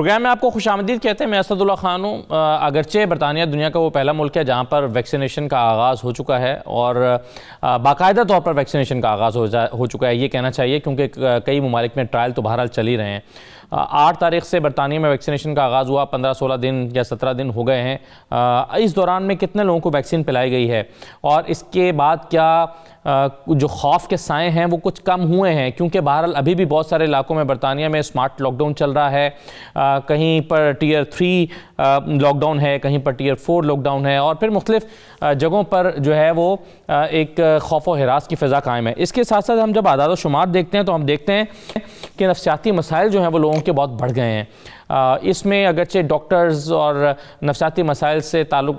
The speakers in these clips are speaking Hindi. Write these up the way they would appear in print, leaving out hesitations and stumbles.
प्रोग्राम में आपको खुशामदीद कहते हैं। मैं असदुल्ला खान हूँ। अगरचे बरतानिया दुनिया का वो पहला मुल्क है जहाँ पर वैक्सीनेशन का आगाज़ हो चुका है और बाकायदा तौर पर वैक्सीनेशन का आगाज़ हो चुका है, ये कहना चाहिए, क्योंकि कई ममालिक में ट्रायल तो बहरहाल चल ही रहे हैं। 8 तारीख से बरतानिया में वैक्सीनेशन का आगाज़ हुआ, 15-16 दिन या 17 दिन हो गए हैं। इस दौरान में कितने लोगों को वैक्सीन पिलाई गई है और इसके बाद क्या जो खौफ के साए हैं वो कुछ कम हुए हैं? क्योंकि बहरहाल अभी भी बहुत सारे इलाकों में बरतानिया में स्मार्ट लॉकडाउन चल रहा है। कहीं पर टियर 3 लॉकडाउन है, कहीं पर टियर 4 लॉकडाउन है और फिर मुख्तलिफ जगहों पर जो है वो एक खौफ व हिरास की फ़िज़ा कायम है। इसके साथ साथ हम जब आदाद व शुमार देखते हैं तो हम देखते हैं कि नफ्सियाती मसाइल जो हैं वो लोगों के बहुत बढ़ गए हैं। इसमें अगरचे डॉक्टर्स और नफ्सियाती मसाइल से ताल्लुक़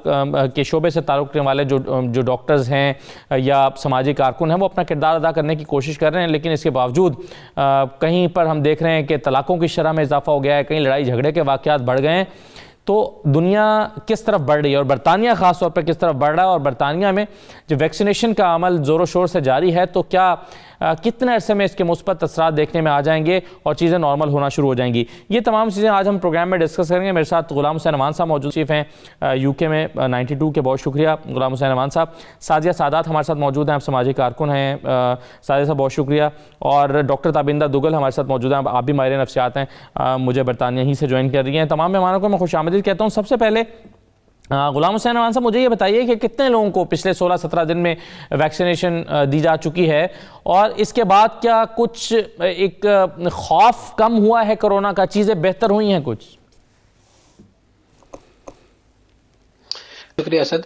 के शोबे से ताल्लुक़ रखने वाले जो डॉक्टर्स हैं या समाजी कारकुन हैं वो अपना किरदार अदा करने की कोशिश कर रहे हैं, लेकिन इसके बावजूद कहीं पर हम देख रहे हैं कि तलाक़ों की शरह में इजाफ़ा हो गया है, कहीं लड़ाई झगड़े के वाक़यात बढ़ गए हैं। तो दुनिया किस तरफ बढ़ रही है और बरतानिया ख़ास तौर पर किस तरफ बढ़ रहा है, और बरतानिया में जो वैक्सीनेशन का अमल ज़ोरों शोर से जारी है तो क्या कितने अरसे में इसके मुस्बत असरात देखने में आ जाएंगे और चीज़ें नॉर्मल होना शुरू हो जाएंगी? ये तमाम चीज़ें आज हम प्रोग्राम में डिस्कस करेंगे। मेरे साथ गुलाम हुसैन अमान साहब मौजूद चीफ हैं यूके में 92 के, बहुत शुक्रिया गुलाम हुसैन अमान साहब। सादिया सादात हमारे साथ मौजूद हैं, आप समाजी कारकुन हैं। सादिया साहब बहुत शुक्रिया। और डॉक्टर ताबिंदा दुगल हमारे साथ मौजूद हैं, आप भी माहिर नफ्सियात हैं, मुझे बरतानिया ही से ज्वाइन कर रही हैं। तमाम मेहमानों को मैं खुशामदीद कहता हूँ। सबसे पहले गुलाम हुसैन अमान साहब, मुझे ये बताइए कि कितने लोगों को पिछले 16-17 दिन में वैक्सीनेशन दी जा चुकी है और इसके बाद क्या कुछ एक खौफ कम हुआ है कोरोना का, चीज़ें बेहतर हुई हैं कुछ? शुक्रिया असद।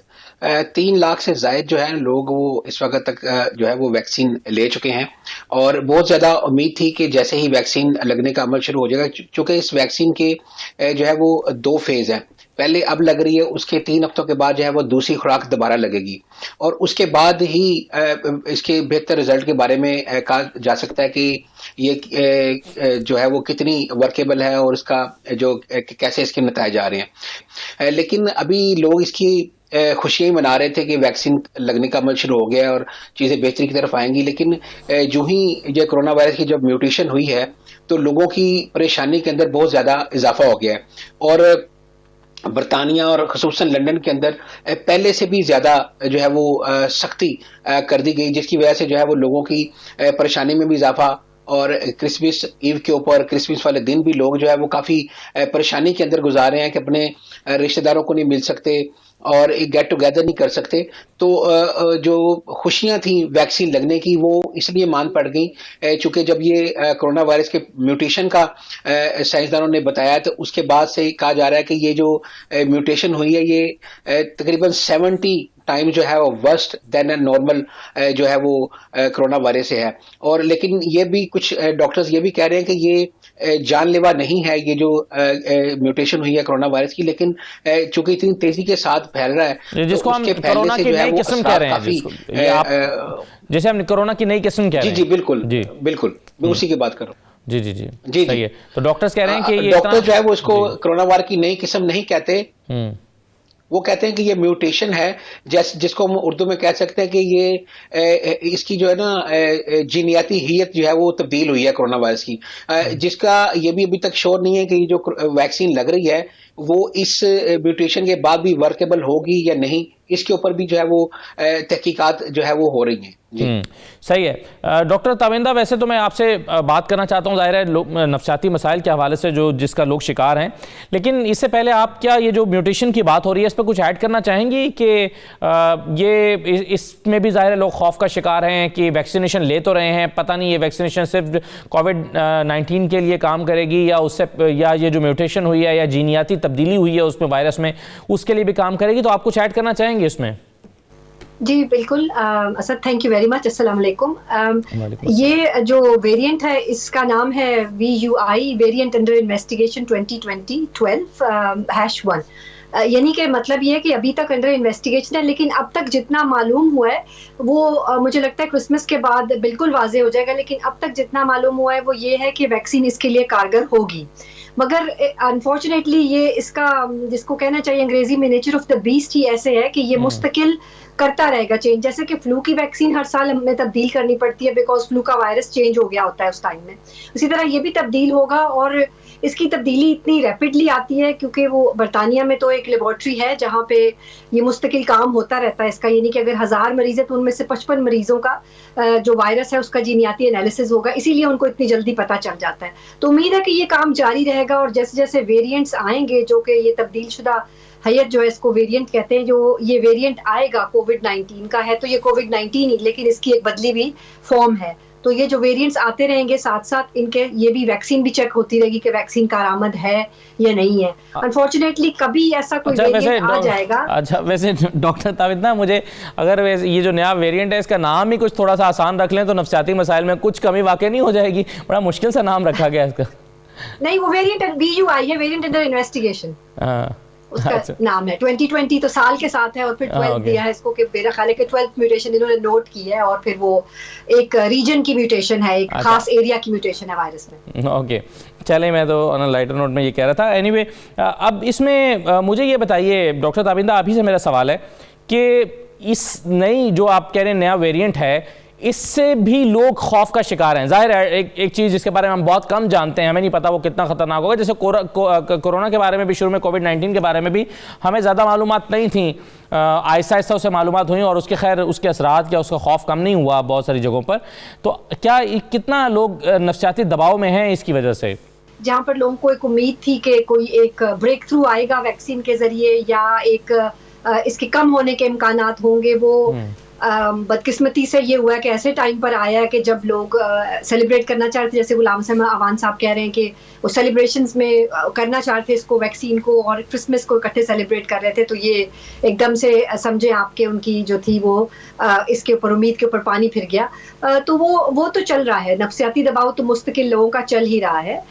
3 लाख से ज़ायद जो है लोग वो इस वक्त तक जो है वो वैक्सीन ले चुके हैं और बहुत ज़्यादा उम्मीद थी कि जैसे ही वैक्सीन लगने का अमल शुरू हो जाएगा, चूँकि इस वैक्सीन के जो है वो 2 फेज़ हैं। पहले अब लग रही है, उसके 3 हफ्तों के बाद जो है वो दूसरी खुराक दोबारा लगेगी और उसके बाद ही इसके बेहतर रिजल्ट के बारे में कहा जा सकता है कि ये जो है वो कितनी वर्केबल है और इसका जो कैसे इसके नतीजे आ रहे हैं। लेकिन अभी लोग इसकी खुशियां मना रहे थे कि वैक्सीन लगने का अमल शुरू हो गया और चीज़ें बेहतरी की तरफ आएंगी, लेकिन जो ही जो कोरोना वायरस की जब म्यूटेशन हुई है तो लोगों की परेशानी के अंदर बहुत ज़्यादा इजाफा हो गया है और बरतानिया और खसूसन लंदन के अंदर पहले से भी ज़्यादा जो है वो सख्ती कर दी गई, जिसकी वजह से जो है वो लोगों की परेशानी में भी इजाफा और क्रिसमस ईव के ऊपर क्रिसमस वाले दिन भी लोग जो है वो काफ़ी परेशानी के अंदर गुजार रहे हैं कि अपने रिश्तेदारों को नहीं मिल सकते और एक गेट टुगेदर नहीं कर सकते। तो जो खुशियां थी वैक्सीन लगने की वो इसलिए मान पड़ गई चूंकि जब ये कोरोना वायरस के म्यूटेशन का साइंसदानों ने बताया तो उसके बाद से कहा जा रहा है कि ये जो म्यूटेशन हुई है ये तकरीबन 70 टाइम जो है वो वर्स्ट देन ए नॉर्मल जो है वो कोरोना वायरस से है। और लेकिन ये भी कुछ डॉक्टर्स ये भी कह रहे हैं कि ये जानलेवा नहीं है ये जो म्यूटेशन हुई है कोरोना वायरस की, लेकिन चूंकि इतनी तेजी के साथ फैल रहा है जिसको हम कोरोना की नई किस्म कह रहे हैं, जैसे हम कोरोना की नई किस्म कह रहे हैं। जी बिल्कुल जी बिल्कुल, मैं उसी की बात कर रहा हूँ। जी जी जी जी सही है। तो डॉक्टर्स कह रहे हैं कि ये डॉक्टर जो है वो इसको कोरोना वायरस की नई किस्म नहीं कहते, वो कहते हैं कि ये म्यूटेशन है, जिसको हम उर्दू में कह सकते हैं कि ये इसकी जो है ना जीनियाती हियत जो है वो तब्दील हुई है कोरोना वायरस की, जिसका ये भी अभी तक श्योर नहीं है कि जो वैक्सीन लग रही है वो इस म्यूटेशन के बाद भी वर्केबल होगी या नहीं। इसके ऊपर भी जो है वो तहकीकात जो है वो हो रही हैं। सही है। डॉक्टर ताबिंदा, वैसे तो मैं आपसे बात करना चाहता हूँ ज़ाहिर है नफ्सियाती मसाइल के हवाले से जिसका लोग शिकार हैं, लेकिन इससे पहले आप क्या ये जो म्यूटेशन की बात हो रही है इस पर कुछ ऐड करना चाहेंगी कि ये इसमें भी ज़ाहिर है लोग खौफ का शिकार हैं कि वैक्सीनेशन ले तो रहे हैं, पता नहीं ये वैक्सीनेशन सिर्फ कोविड-19 के लिए काम करेगी या उससे या ये जो म्यूटेशन हुई है या जीनियाती तब्दीली हुई है उसमें वायरस में उसके लिए भी काम करेगी? तो आप कुछ ऐड करना चाहेंगे इसमें? जी बिल्कुल Asad, thank you very much. अस्सलाम वालेकुम। ये जो वेरिएंट है इसका नाम है VUI, वेरिएंट अंडर इन्वेस्टिगेशन 2020-12-1, यानी कि मतलब ये है कि अभी तक अंडर इन्वेस्टिगेशन है, लेकिन अब तक जितना मालूम हुआ है वो मुझे लगता है क्रिसमस के बाद बिल्कुल वाज़ेह हो जाएगा, लेकिन अब तक जितना मालूम हुआ है वो ये है कि वैक्सीन इसके लिए कारगर होगी। मगर अनफॉर्चुनेटली ये इसका जिसको कहना चाहिए अंग्रेजी में नेचर ऑफ द बीस्ट ही ऐसे है कि ये मुस्तकिल करता रहेगा चेंज। जैसे कि फ्लू की वैक्सीन हर साल हमें तब्दील करनी पड़ती है बिकॉज फ्लू का वायरस चेंज हो गया होता है उस टाइम में, उसी तरह ये भी तब्दील होगा। और इसकी तब्दीली इतनी रैपिडली आती है क्योंकि वो बरतानिया में तो एक लेबॉर्ट्री है जहाँ पे ये मुस्तकिल काम होता रहता है इसका, यानी कि अगर 1000 मरीज है तो उनमें से 55 मरीजों का जो वायरस है उसका जीनियाती एनालिसिस होगा, इसीलिए उनको इतनी जल्दी पता चल जाता है। तो उम्मीद है कि ये काम जारी रहेगा और जैसे जैसे वेरिएंट्स आएंगे, जो कि ये तब्दील शुदा हैयत जो है इसको वेरिएंट कहते हैं, जो ये वेरिएंट आएगा कोविड-19 का है तो ये कोविड-19 ही, लेकिन इसकी एक बदली हुई फॉर्म है। तो ये जो वेरिएंट्स आते रहेंगे साथ साथ इनके ये भी वैक्सीन भी चेक होती रहेगी कि वैक्सीन कारआमद है या नहीं है। अनफॉर्चुनेटली कभी ऐसा कोई वेरिएंट आ जाएगा। अच्छा, वैसे डॉक्टर ताबिद, मुझे अगर ये जो नया वेरिएंट है इसका नाम ही कुछ थोड़ा सा आसान रख लें तो नफ्सियाती मसाइल में कुछ कमी वाकई नहीं हो जाएगी? बड़ा मुश्किल सा नाम रखा गया इसका। नहीं, वो वेरिएंट VUI है, वेरिएंट अंडर इन्वेस्टिगेशन उसका नाम है। 2020 तो साल के साथ है और फिर 12 दिया है इसको कि मेरा ख्याल है कि 12th म्यूटेशन इन्होंने नोट की है और फिर वो एक रीजन की म्यूटेशन है, एक खास एरिया की म्यूटेशन है वायरस में। ओके, चले, मैं तो ऑन लाइटर नोट में ये कह रहा था। एनीवे, अब इसमें मुझे ये बताइए डॉक्टर ताबिंदा, आप ही से मेरा सवाल है कि इस नई जो आप कह रहे हैं नया वेरिएंट है, इससे भी लोग खौफ का शिकार हैं। जाहिर है एक चीज़ जिसके बारे में हम बहुत कम जानते हैं, हमें नहीं पता वो कितना ख़तरनाक होगा। जैसे कोरोना के बारे में भी, शुरू में कोविड-19 के बारे में भी हमें ज़्यादा मालूमात नहीं थी, आहिस्ता आहिस्ता उससे मालूमात हुई और उसके खैर उसके असरात या उसका खौफ कम नहीं हुआ बहुत सारी जगहों पर। तो क्या कितना लोग नफ्सियाती दबाव में हैं इसकी वजह से? जहाँ पर लोगों को एक उम्मीद थी कि कोई एक ब्रेक थ्रू आएगा वैक्सीन के जरिए या एक इसके कम होने के इम्कानात होंगे, वो बदकिस्मती से ये हुआ कि ऐसे टाइम पर आया है कि जब लोग सेलिब्रेट करना चाहते थे, जैसे गुलाम अवान साहब कह रहे हैं कि वो सेलिब्रेशंस में करना चाहते थे इसको, वैक्सीन को और क्रिसमस को इकट्ठे सेलिब्रेट कर रहे थे, तो ये एकदम से समझे आपके उनकी जो थी वो इसके ऊपर उम्मीद के ऊपर पानी फिर गया। तो वो तो चल रहा है, नफ्सियाती दबाव तो मुस्तकिल लोगों का चल ही रहा है।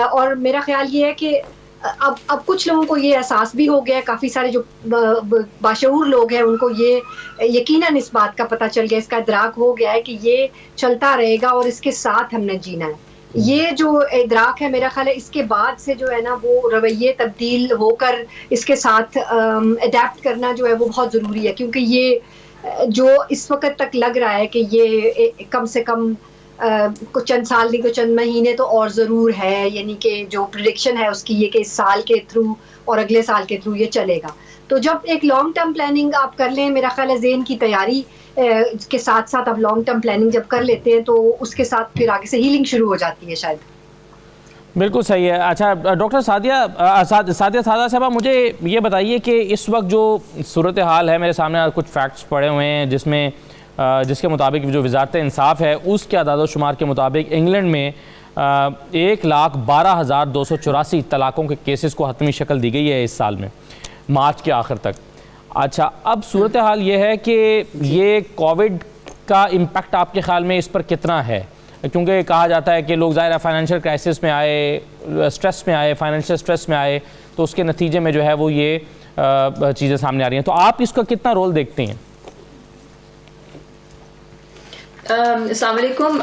और मेरा ख्याल ये है कि अब कुछ लोगों को ये एहसास भी हो गया है, काफ़ी सारे जो बाशऊर लोग हैं उनको ये यकीनन इस बात का पता चल गया, इसका इदराक हो गया है कि ये चलता रहेगा और इसके साथ हमने जीना है। ये जो इदराक है मेरा ख्याल है इसके बाद से जो है ना वो रवैये तब्दील होकर इसके साथ अडेप्ट करना जो है वो बहुत ज़रूरी है, क्योंकि ये जो इस वक्त तक लग रहा है कि ये कम से कम कुछ चंद साल नहीं तो चंद महीने तो और ज़रूर है, यानी कि जो प्रेडिक्शन है उसकी ये कि इस साल के थ्रू और अगले साल के थ्रू ये चलेगा। तो जब एक लॉन्ग टर्म प्लानिंग आप कर लें, मेरा ख्याल है ज़हन की तैयारी के साथ साथ आप लॉन्ग टर्म प्लानिंग जब कर लेते हैं तो उसके साथ फिर आगे से हीलिंग शुरू हो जाती है शायद। बिल्कुल सही है। अच्छा डॉक्टर सादिया साहबा, मुझे ये बताइए कि इस वक्त जो सूरत हाल है, मेरे सामने कुछ फैक्ट्स पड़े हुए हैं जिसके मुताबिक जो वज़ारत इंसाफ है उसके आदाद-ओ-शुमार के मुताबिक इंग्लैंड में 1,12,284 तलाक़ों के केसेस को हतमी शक्ल दी गई है इस साल में, मार्च के आखिर तक। अच्छा, अब सूरत हाल ये है कि ये कोविड का इम्पैक्ट आपके ख़्याल में इस पर कितना है? क्योंकि कहा जाता है कि लोग ज़ाहिर है फाइनेंशियल क्राइसिस में आए, स्ट्रेस में आए, फाइनेंशियल स्ट्रेस में आए, तो उसके नतीजे में जो है वो ये चीज़ें सामने आ रही हैं। तो आप इसका कितना रोल देखते हैं? अस्सलाम वालेकुम,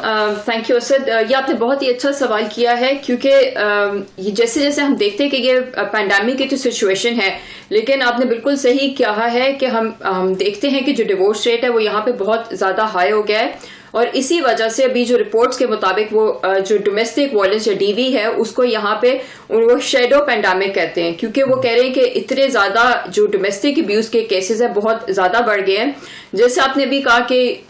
थैंक यू असद। ये आपने बहुत ही अच्छा सवाल किया है, क्योंकि ये जैसे जैसे हम देखते हैं कि ये पैंडेमिक की जो सिचुएशन है, लेकिन आपने बिल्कुल सही कहा है कि हम देखते हैं कि जो डिवोर्स रेट है वो यहाँ पे बहुत ज़्यादा हाई हो गया है और इसी वजह से अभी जो रिपोर्ट्स के मुताबिक वो जो डोमेस्टिक वायलेंस या DV है उसको यहाँ पे वो शेडो पेंडेमिक कहते हैं, क्योंकि वो कह रहे हैं कि इतने ज़्यादा जो डोमेस्टिक अब्यूज़ के केसेस है बहुत ज़्यादा बढ़ गए हैं। जैसे आपने भी कहा कि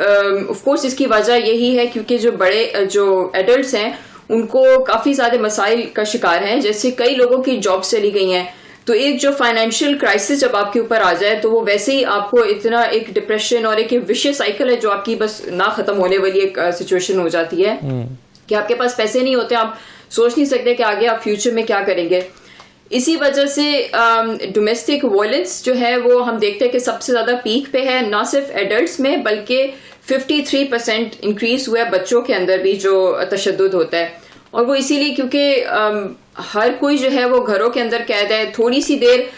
ऑफ कोर्स इसकी वजह यही है क्योंकि जो बड़े जो एडल्ट्स हैं उनको काफ़ी ज़्यादा मसाइल का शिकार हैं, जैसे कई लोगों की जॉब्स चली गई हैं, तो एक जो फाइनेंशियल क्राइसिस जब आपके ऊपर आ जाए तो वो वैसे ही आपको इतना एक डिप्रेशन और एक विशियस साइकिल है जो आपकी बस ना खत्म होने वाली एक सिचुएशन हो जाती है कि आपके पास पैसे नहीं होते, आप सोच नहीं सकते कि आगे आप फ्यूचर में क्या करेंगे। इसी वजह से डोमेस्टिक वायलेंस जो है वो हम देखते हैं कि सबसे ज़्यादा पीक पे है, ना सिर्फ एडल्ट्स में बल्कि 53% इंक्रीज हुआ है बच्चों के अंदर भी जो तशद्दुद होता है। और वो इसीलिए क्योंकि हर कोई जो है वो घरों के अंदर कैद है। थोड़ी सी देर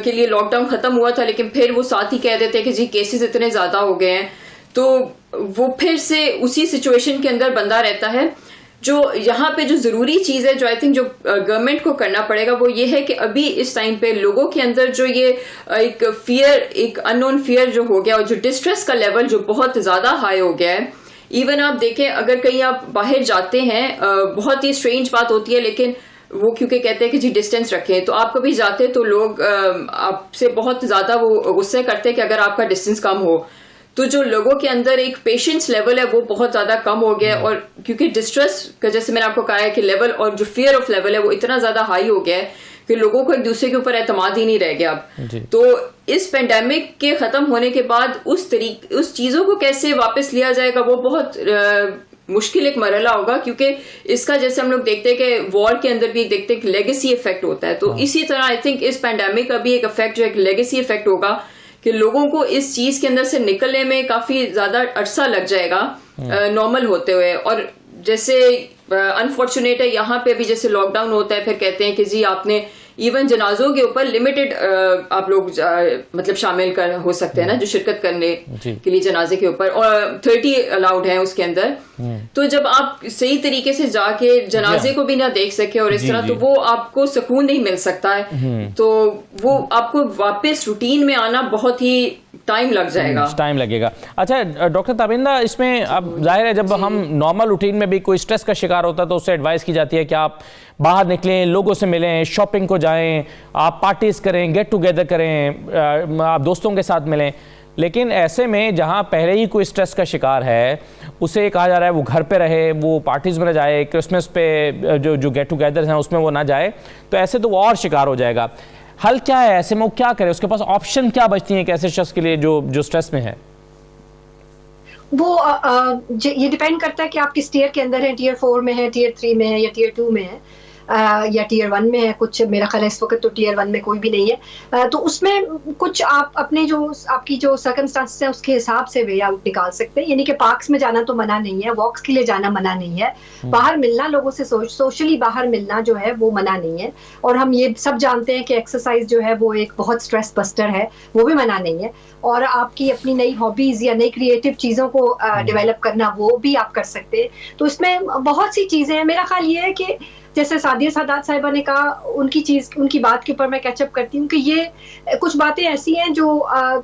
के लिए लॉकडाउन ख़त्म हुआ था, लेकिन फिर वो साथ ही कह देते हैं कि जी केसेस इतने ज़्यादा हो गए हैं, तो वो फिर से उसी सिचुएशन के अंदर बंदा रहता है। जो यहाँ पे जो जरूरी चीज है, जो आई थिंक जो गवर्नमेंट को करना पड़ेगा, वो ये है कि अभी इस टाइम पे लोगों के अंदर जो ये एक फियर, एक अननोन फियर जो हो गया, और जो डिस्ट्रेस का लेवल जो बहुत ज्यादा हाई हो गया है। इवन आप देखें, अगर कहीं आप बाहर जाते हैं, बहुत ही स्ट्रेंज बात होती है, लेकिन वो क्योंकि कहते हैं कि जी डिस्टेंस रखें, तो आप कभी जाते तो लोग आपसे बहुत ज्यादा वो गुस्से करते हैं कि अगर आपका डिस्टेंस कम हो। तो जो लोगों के अंदर एक पेशेंस लेवल है वो बहुत ज्यादा कम हो गया है, और क्योंकि डिस्ट्रेस का, जैसे मैंने आपको कहा है कि लेवल, और जो फियर ऑफ लेवल है वो इतना ज्यादा हाई हो गया है कि लोगों को एक दूसरे के ऊपर एतमाद ही नहीं रह गया अब। तो इस पेंडेमिक के खत्म होने के बाद उस चीजों को कैसे वापस लिया जाएगा, वो बहुत मुश्किल एक मरहला होगा, क्योंकि इसका जैसे हम लोग देखते हैं कि वॉर के अंदर भी देखते हैं कि लेगेसी इफेक्ट होता है। तो इसी तरह आई थिंक इस पेंडेमिक का भी एक इफेक्ट जो है लेगेसी इफेक्ट होगा, कि लोगों को इस चीज के अंदर से निकलने में काफी ज्यादा अरसा लग जाएगा नॉर्मल होते हुए। और जैसे अनफॉर्चुनेट है, यहाँ पे भी जैसे लॉकडाउन होता है, फिर कहते हैं कि जी आपने इवन जनाजों के ऊपर लिमिटेड आप लोग मतलब शामिल हो सकते हैं ना, जो शिरकत करने के लिए जनाजे के ऊपर, और 30 अलाउड है उसके अंदर। तो जब आप सही तरीके से जाके जनाजे को भी ना देख सके और इस तरह, तो वो आपको सुकून नहीं मिल सकता है। तो वो आपको वापस रूटीन में आना बहुत ही टाइम लग जाएगा, टाइम लगेगा। अच्छा डॉक्टर ताबिंदा, इसमें अब जाहिर है जब हम नॉर्मल रूटीन में भी कोई स्ट्रेस का शिकार होता है तो उससे एडवाइस की जाती है कि आप बाहर निकलें, लोगों से मिलें, शॉपिंग को जाएं, आप पार्टीज करें, गेट टुगेदर करें, आप दोस्तों के साथ मिलें। लेकिन ऐसे में जहां पहले ही कोई स्ट्रेस का शिकार है, उसे कहा जा रहा है वो घर पे रहे, वो पार्टीज में ना जाए, क्रिसमस पे जो गेट टुगेदर हैं उसमें वो ना जाए, तो ऐसे तो वो और शिकार हो जाएगा। हल क्या है ऐसे में, वो क्या करे, उसके पास ऑप्शन क्या बचती हैं ऐसे शख्स के लिए जो स्ट्रेस में है? वो ये डिपेंड करता है कि आप किस टीयर के अंदर हैं, टीयर 4 में है, टीयर 3 में है, या टीयर 2 में है, या टीयर 1 में है। कुछ मेरा ख्याल है इस वक्त तो टीयर 1 में कोई भी नहीं है। तो उसमें कुछ आप अपने जो आपकी जो सर्कमस्टांसेस है उसके हिसाब से वे आउट निकाल सकते हैं। यानी कि पार्क्स में जाना तो मना नहीं है, वॉक्स के लिए जाना मना नहीं है, बाहर मिलना, लोगों से सोशली बाहर मिलना जो है वो मना नहीं है। और हम ये सब जानते हैं कि एक्सरसाइज जो है वो एक बहुत स्ट्रेस बस्टर है, वो भी मना नहीं है। और आपकी अपनी नई हॉबीज या नई क्रिएटिव चीजों को डेवलप करना, वो भी आप कर सकते हैं। तो इसमें बहुत सी चीजें हैं। मेरा ख्याल ये है कि जैसे सादिया सादात साहिबा ने कहा, उनकी बात के ऊपर मैं कैचअप करती हूँ कि ये कुछ बातें ऐसी हैं जो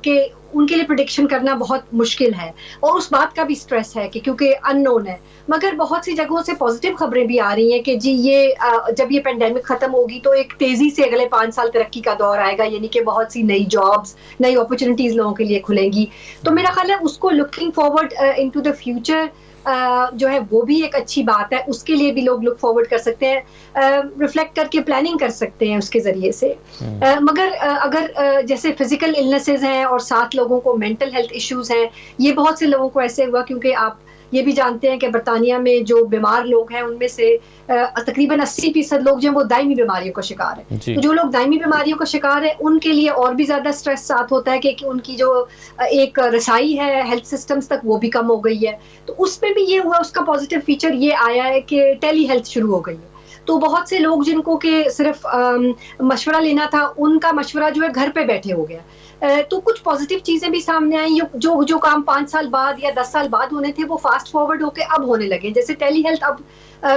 कि उनके लिए प्रेडिक्शन करना बहुत मुश्किल है, और उस बात का भी स्ट्रेस है कि क्योंकि अननोन है। मगर बहुत सी जगहों से पॉजिटिव खबरें भी आ रही हैं कि जी ये जब ये पेंडेमिक खत्म होगी तो एक तेजी से अगले 5 साल तरक्की का दौर आएगा, यानी कि बहुत सी नई जॉब्स, नई अपॉर्चुनिटीज लोगों के लिए खुलेंगी। तो मेरा ख्याल है उसको looking forward into the future जो है वो भी एक अच्छी बात है, उसके लिए भी लोग लुक फॉरवर्ड कर सकते हैं, रिफ्लेक्ट करके प्लानिंग कर सकते हैं उसके जरिए से। मगर अगर जैसे फिजिकल इलनेसेस हैं और साथ लोगों को मेंटल हेल्थ इश्यूज हैं, ये बहुत से लोगों को ऐसे हुआ, क्योंकि आप ये भी जानते हैं कि बरतानिया में जो बीमार लोग हैं उनमें से तकरीबन 80% लोग जो हैं वो दायमी बीमारियों का शिकार है। तो जो लोग दायमी बीमारियों का शिकार है उनके लिए और भी ज्यादा स्ट्रेस साथ होता है कि उनकी जो एक रसाई है हेल्थ सिस्टम्स तक वो भी कम हो गई है। तो उसमें भी ये हुआ, उसका पॉजिटिव फीचर ये आया है कि टेली हेल्थ शुरू हो गई है। तो बहुत से लोग जिनको के सिर्फ मशवरा लेना था, उनका मशवरा जो है घर पे बैठे हो गया। तो कुछ पॉजिटिव चीजें भी सामने आई, जो काम 5 साल बाद या 10 साल बाद होने थे वो फास्ट फॉरवर्ड होके अब होने लगे। जैसे टेली हेल्थ अब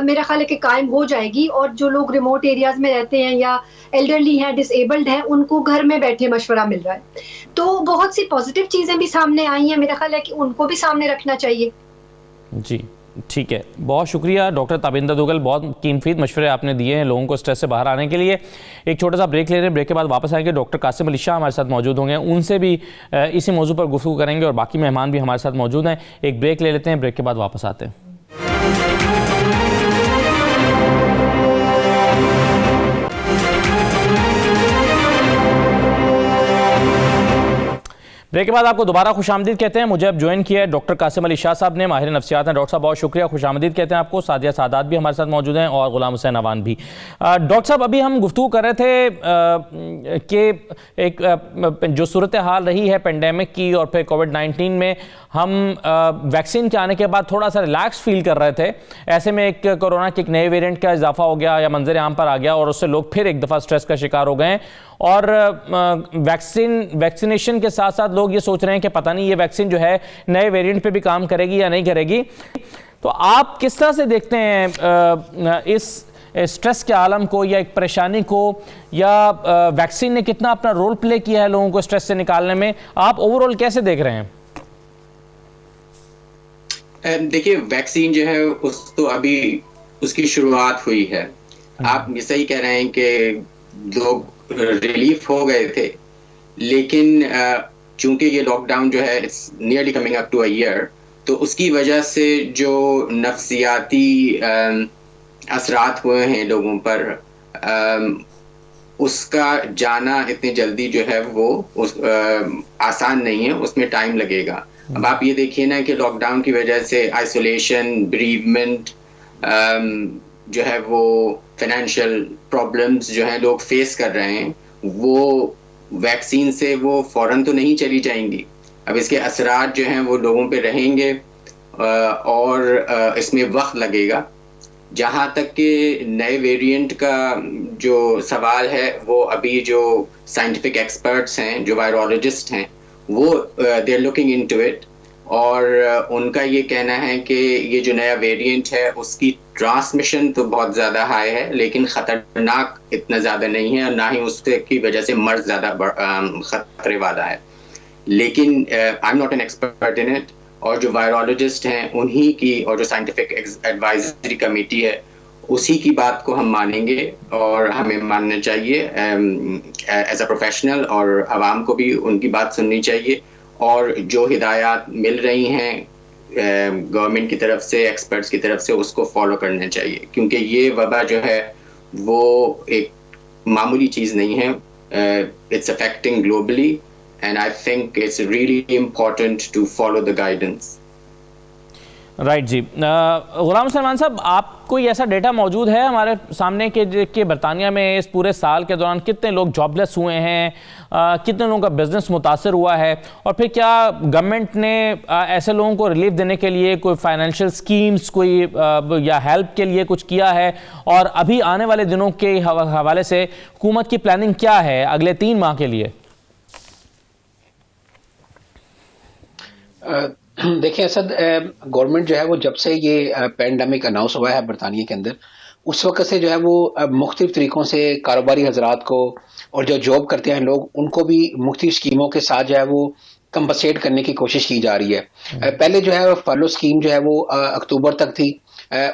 मेरा ख्याल है कि कायम हो जाएगी, और जो लोग रिमोट एरियाज में रहते हैं या एल्डरली हैं, डिसेबल्ड हैं, उनको घर में बैठे मशवरा मिल रहा है। तो बहुत सी पॉजिटिव चीजें भी सामने आई हैं, मेरा ख्याल है कि उनको भी सामने रखना चाहिए। जी ठीक है, बहुत शुक्रिया डॉक्टर ताबिंदा दुगल, बहुत कीमती मशवरे आपने दिए हैं लोगों को स्ट्रेस से बाहर आने के लिए। एक छोटा सा ब्रेक ले रहे हैं, ब्रेक के बाद वापस आएंगे। डॉक्टर कासिम अली शाह हमारे साथ मौजूद होंगे, उनसे भी इसी मौजू पर गुफ्तगू करेंगे, और बाकी मेहमान भी हमारे साथ मौजूद हैं। एक ब्रेक ले लेते हैं, ब्रेक के बाद वापस आते हैं। ब्रेक के बाद आपको दोबारा खुशामदीद कहते हैं। मुझे अब ज्वाइन किया है डॉक्टर कासिम अली शाह साहब ने, माहिर नफ्सियात हैं। डॉक्टर साहब बहुत शुक्रिया, खुशामदीद कहते हैं आपको। सादिया सादात भी हमारे साथ मौजूद हैं, और गुलाम हुसैन अवान भी। डॉक्टर साहब, अभी हम गुफ्तगू कर रहे थे कि एक जो सूरत हाल रही है पेंडेमिक की, और फिर कोविड-19 में हम वैक्सीन के आने के बाद थोड़ा सा रिलैक्स फील कर रहे थे। ऐसे में एक कोरोना के एक नए वेरिएंट का इजाफा हो गया या मंजर आम पर आ गया, और उससे लोग फिर एक दफ़ा स्ट्रेस का शिकार हो गए। और वैक्सीनेशन के साथ साथ लोग ये सोच रहे हैं कि पता नहीं ये वैक्सीन जो है नए वेरिएंट पे भी काम करेगी या नहीं करेगी। तो आप किस तरह से देखते हैं इस स्ट्रेस के आलम को या एक परेशानी को, या वैक्सीन ने कितना अपना रोल प्ले किया है लोगों को स्ट्रेस से निकालने में? आप ओवरऑल कैसे देख रहे हैं? देखिए, वैक्सीन जो है तो अभी उसकी शुरुआत हुई है। आप ये सही कह रहे हैं कि लोग रिलीफ हो गए थे, लेकिन चूंकि ये लॉकडाउन जो है it's nearly coming up to a year, तो उसकी वजह से जो नफ्सियाती असरात हुए हैं लोगों पर, उसका जाना इतनी जल्दी जो है वो आसान नहीं है, उसमें टाइम लगेगा। अब आप ये देखिए ना कि लॉकडाउन की वजह से आइसोलेशन, ब्रीवमेंट, जो है वो फाइनेंशियल प्रॉब्लम्स जो है लोग फेस कर रहे हैं, वो वैक्सीन से वो फौरन तो नहीं चली जाएंगी। अब इसके असरात जो हैं वो लोगों पे रहेंगे और इसमें वक्त लगेगा। जहाँ तक कि नए वेरिएंट का जो सवाल है, वो अभी जो साइंटिफिक एक्सपर्ट्स हैं, जो वायरोलॉजिस्ट हैं, वो they are looking into it, और उनका ये कहना है कि ये जो नया वेरिएंट है उसकी ट्रांसमिशन तो बहुत ज़्यादा हाई है, लेकिन ख़तरनाक इतना ज़्यादा नहीं है, और ना ही उसके की वजह से मर्ज ज़्यादा खतरे वाला है। लेकिन I am not an expert in it, और जो वायरोलॉजिस्ट हैं उन्हीं की, और जो साइंटिफिक एडवाइजरी कमेटी है उसी की बात को हम मानेंगे, और हमें मानना चाहिए एज अ प्रोफेशनल, और आवाम को भी उनकी बात सुननी चाहिए, और जो हिदायत मिल रही हैं गवर्नमेंट की तरफ से, एक्सपर्ट्स की तरफ से, उसको फॉलो करना चाहिए, क्योंकि ये वबा जो है वो एक मामूली चीज़ नहीं है। It's affecting globally, and I think it's really important to follow the guidance. Right जी। गुलाम सलमान साहब, आप कोई ऐसा डेटा मौजूद है हमारे सामने कि बरतानिया में इस पूरे साल के दौरान कितने लोग जॉबलेस हुए हैं, कितने लोगों का बिजनेस मुतासर हुआ है, और फिर क्या गवर्नमेंट ने ऐसे लोगों को रिलीफ देने के लिए कोई फाइनेंशियल स्कीम्स कोई या हेल्प के लिए कुछ किया है, और अभी आने वाले दिनों के हवाले से हुकूमत की प्लानिंग क्या है अगले 3 माह के लिए? देखिए असद, गवर्नमेंट जो है वो जब से ये पैंडेमिक अनाउंस हुआ है बरतानिया के अंदर, उस वक्त से जो है वो मुख्तलिफ तरीकों से कारोबारी हजरात को और जो जॉब करते हैं लोग, उनको भी मुख्तलिफ स्कीमों के साथ जो है वो कंपनसेट करने की कोशिश की जा रही है। पहले जो है फर्लो स्कीम जो है वो अक्टूबर तक थी।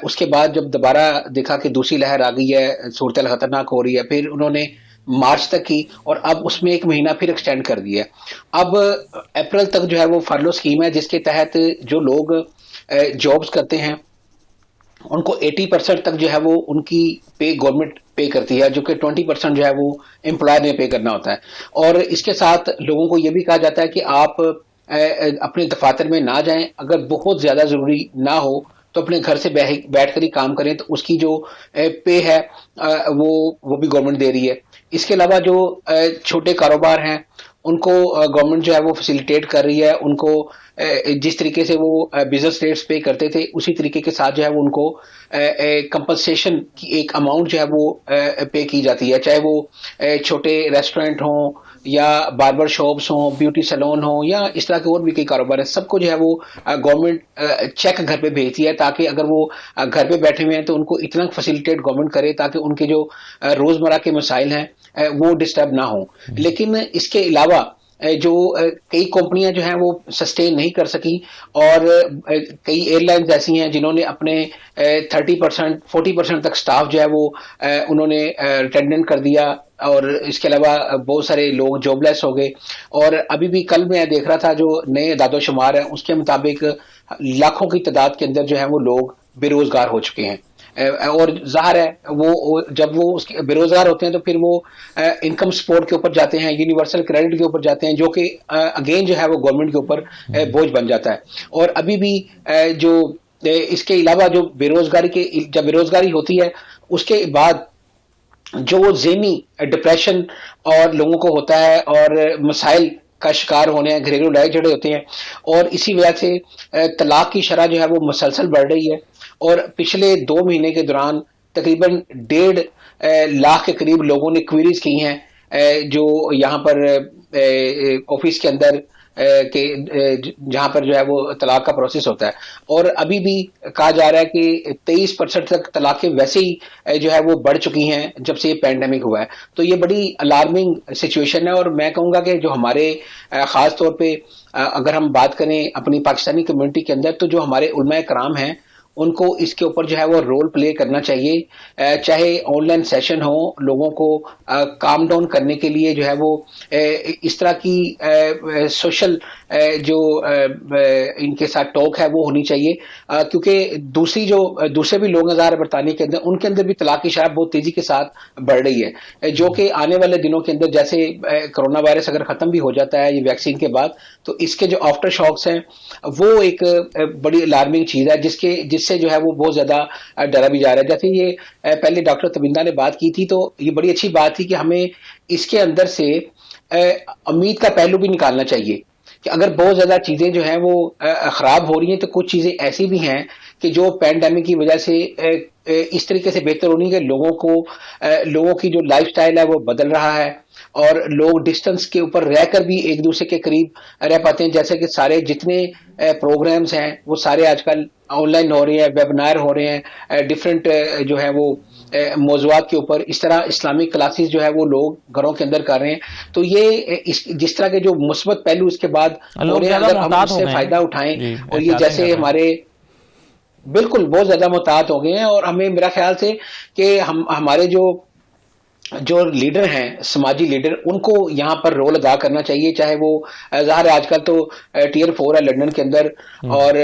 उसके बाद जब दोबारा देखा कि दूसरी लहर आ गई है, सूरत खतरनाक हो रही है, फिर उन्होंने मार्च तक की, और अब उसमें 1 महीना फिर एक्सटेंड कर दिया। अब अप्रैल तक जो है वो फर्लो स्कीम है, जिसके तहत जो लोग जॉब्स करते हैं उनको 80% तक जो है वो उनकी पे गवर्नमेंट पे करती है, जो कि 20% जो है वो एम्प्लॉयर ने पे करना होता है। और इसके साथ लोगों को ये भी कहा जाता है कि आप अपने दफातर में ना जाएं, अगर बहुत ज्यादा जरूरी ना हो तो अपने घर से बैठ कर ही काम करें, तो उसकी जो पे है वो भी गवर्नमेंट दे रही है। इसके अलावा जो छोटे कारोबार हैं उनको गवर्नमेंट जो है वो फैसिलिटेट कर रही है, उनको जिस तरीके से वो बिजनेस रेट्स पे करते थे उसी तरीके के साथ जो है वो उनको कंपनसेशन की एक अमाउंट जो है वो पे की जाती है, चाहे वो छोटे रेस्टोरेंट हों या बार्बर शॉप्स हों, ब्यूटी सैलून हों, या इस तरह के और भी कई कारोबार है, सबको जो है वो गवर्नमेंट चेक घर पे भेजती है, ताकि अगर वो घर पे बैठे हुए हैं तो उनको इतना फैसिलिटेट गवर्नमेंट करे ताकि उनके जो रोजमर्रा के मसाइल हैं वो डिस्टर्ब ना हो। लेकिन इसके अलावा जो कई कंपनियां जो हैं वो सस्टेन नहीं कर सकी, और कई एयरलाइंस ऐसी हैं जिन्होंने अपने 30% 40% तक स्टाफ जो है वो उन्होंने रिटेंडेंट कर दिया, और इसके अलावा बहुत सारे लोग जॉबलेस हो गए। और अभी भी कल मैं देख रहा था जो नए दादोशुमार है उसके मुताबिक लाखों की तादाद के अंदर जो है वो लोग बेरोजगार हो चुके हैं। और जाहिर है वो जब वो उसके बेरोजगार होते हैं तो फिर वो इनकम सपोर्ट के ऊपर जाते हैं, यूनिवर्सल क्रेडिट के ऊपर जाते हैं, जो कि अगेन जो है वो गवर्नमेंट के ऊपर बोझ बन जाता है। और अभी भी जो इसके अलावा जो जब बेरोजगारी होती है उसके बाद जो ज़हनी डिप्रेशन और लोगों को होता है और मसाइल का शिकार होने हैं, घरेलू लड़ाई झगड़े होते हैं, और इसी वजह से तलाक की शरह जो है वो मुसलसल बढ़ रही है। और पिछले 2 महीने के दौरान तकरीबन 1.5 लाख के करीब लोगों ने क्वेरीज की हैं जो यहाँ पर ऑफिस के अंदर के जहां पर जो है वो तलाक का प्रोसेस होता है, और अभी भी कहा जा रहा है कि 23% तक तलाकें वैसे ही जो है वो बढ़ चुकी हैं जब से ये पैंडेमिक हुआ है। तो ये बड़ी अलार्मिंग सिचुएशन है, और मैं कहूँगा कि जो हमारे ख़ास तौर पे अगर हम बात करें अपनी पाकिस्तानी कम्युनिटी के अंदर, तो जो हमारे उलमाए कराम हैं उनको इसके ऊपर जो है वो रोल प्ले करना चाहिए। चाहे ऑनलाइन सेशन हो, लोगों को काम डाउन करने के लिए जो है वो इस तरह की सोशल जो इनके साथ टॉक है वो होनी चाहिए, क्योंकि दूसरे भी लोग नज़ार बरतानिया के अंदर, उनके अंदर भी तलाक की शरह बहुत तेजी के साथ बढ़ रही है, जो कि आने वाले दिनों के अंदर जैसे कोरोना वायरस अगर खत्म भी हो जाता है ये वैक्सीन के बाद, तो इसके जो आफ्टर शॉक्स हैं वो एक बड़ी अलार्मिंग चीज है जिससे जो है वो बहुत ज्यादा डरा भी जा रहा है। जैसे ये पहले डॉक्टर तबिंदा ने बात की थी, तो ये बड़ी अच्छी बात थी कि हमें इसके अंदर से उम्मीद का पहलू भी निकालना चाहिए कि अगर बहुत ज्यादा चीजें जो हैं वो खराब हो रही हैं, तो कुछ चीजें ऐसी भी हैं कि जो पैंडेमिक की वजह से इस तरीके से बेहतर होनी है कि लोगों की जो लाइफस्टाइल है वो बदल रहा है, और लोग डिस्टेंस के ऊपर रहकर भी एक दूसरे के करीब रह पाते हैं। जैसे कि सारे जितने प्रोग्राम्स हैं वो सारे आजकल ऑनलाइन हो रहे हैं, वेबिनार हो रहे हैं, डिफरेंट जो है वो मौज़ूआत के ऊपर, इस तरह इस्लामिक क्लासेस जो है वो लोग घरों के अंदर कर रहे हैं। तो ये जिस तरह के जो मुस्बत पहलू इसके बाद हो रहे हैं, अगर हम उससे फायदा उठाएं, और ये जैसे हमारे बिल्कुल बहुत ज्यादा मुतात हो गए हैं, और हमें मेरा ख्याल से कि हमारे जो लीडर हैं, समाजी लीडर, उनको यहाँ पर रोल अदा करना चाहिए। चाहे वो ज़ाहिर है आजकल तो टियर 4 है लंदन के अंदर, और